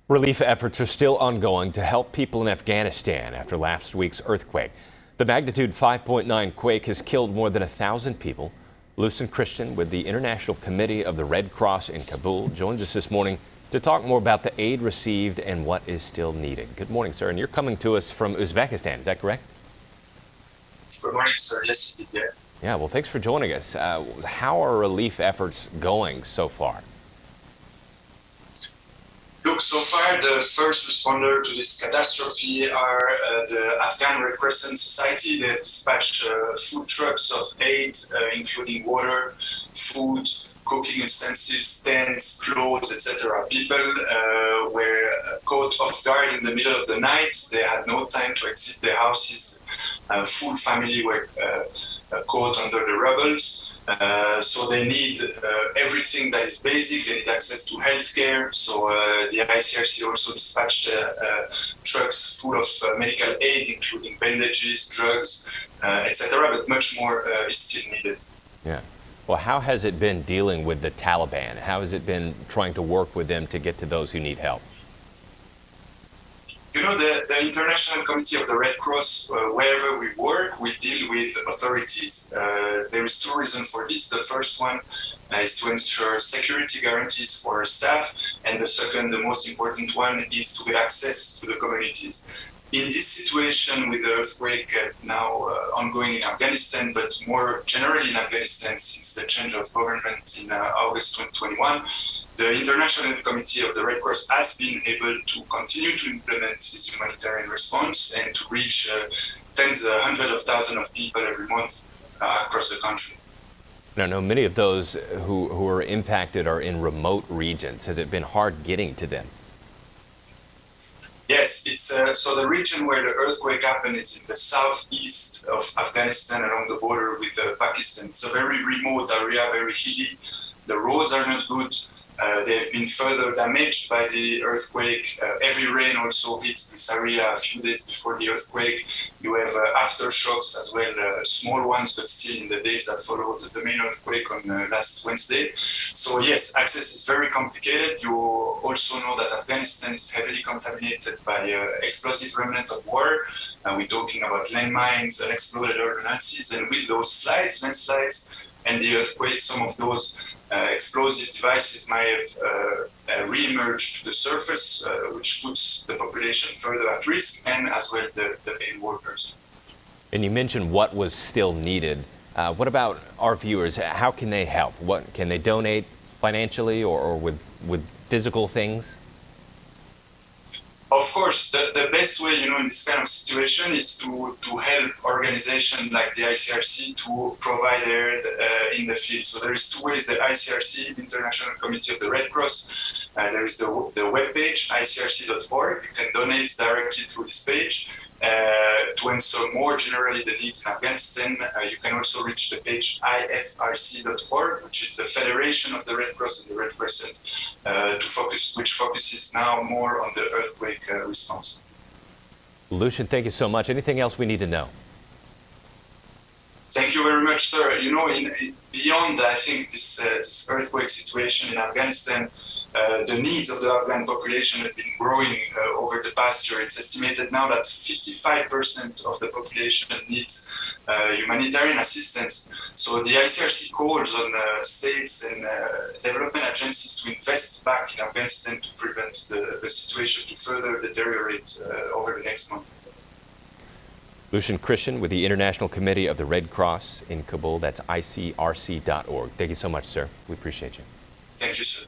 Relief efforts are still ongoing to help people in Afghanistan after last week's earthquake. The magnitude 5.9 quake has killed more than 1,000 people. Lucien Christen with the International Committee of the Red Cross in Kabul joins us this morning to talk more about the aid received and what is still needed. Good morning, sir. And you're coming to us from Uzbekistan, is that correct? Good morning, sir. Yes, you did. Yeah, well, thanks for joining us. How are relief efforts going so far? Look, so far the first responder to this catastrophe are the Afghan Red Crescent Society. They have dispatched food trucks of aid, including water, food, cooking utensils, tents, clothes, etc. People were caught off guard in the middle of the night. They had no time to exit their houses. Full family were caught under the rubbles. So they need everything that is basic. They need access to healthcare. So the ICRC also dispatched trucks full of medical aid, including bandages, drugs, etc. But much more is still needed. Yeah. Well, how has it been dealing with the Taliban? How has it been trying to work with them to get to those who need help? You know, the International Committee of the Red Cross, wherever we work, we deal with authorities. There is two reasons for this. The first one is to ensure security guarantees for our staff. And the second, the most important one, is to get access to the communities. In this situation with the earthquake now ongoing in Afghanistan, but more generally in Afghanistan since the change of government in August 2021, the International Committee of the Red Cross has been able to continue to implement this humanitarian response and to reach tens, hundreds of thousands of people every month across the country. I know many of those who are impacted are in remote regions. Has it been hard getting to them? Yes, it's so the region where the earthquake happened is in the southeast of Afghanistan along the border with Pakistan. It's a very remote area, very hilly. The roads are not good. They have been further damaged by the earthquake. Heavy rain also hit this area a few days before the earthquake. You have aftershocks as well, small ones, but still in the days that followed the main earthquake on last Wednesday. So yes, access is very complicated. You also know that Afghanistan is heavily contaminated by explosive remnant of war. We're talking about landmines, unexploded ordnances, and with those landslides, and the earthquake, some of those explosive devices might have re-emerged to the surface, which puts the population further at risk, and as well the aid workers. And you mentioned what was still needed. What about our viewers? How can they help? What can they donate financially or with physical things? Of course, the best way, in this kind of situation is to help organizations like the ICRC to provide aid in the field. So there is two ways: the ICRC, the International Committee of the Red Cross. There is the webpage, icrc.org. You can donate directly through this page. To answer more generally the needs in Afghanistan, you can also reach the page ifrc.org, which is the Federation of the Red Cross and the Red Crescent, which focuses now more on the earthquake response. Lucien, thank you so much. Anything else we need to know? Thank you very much, sir. Beyond, I think, this earthquake situation in Afghanistan, the needs of the Afghan population have been growing over the past year. It's estimated now that 55% of the population needs humanitarian assistance. So the ICRC calls on states and development agencies to invest back in Afghanistan to prevent the situation to further deteriorate over the next month. Lucien Christen with the International Committee of the Red Cross in Kabul. That's icrc.org. Thank you so much, sir. We appreciate you. Thank you, sir.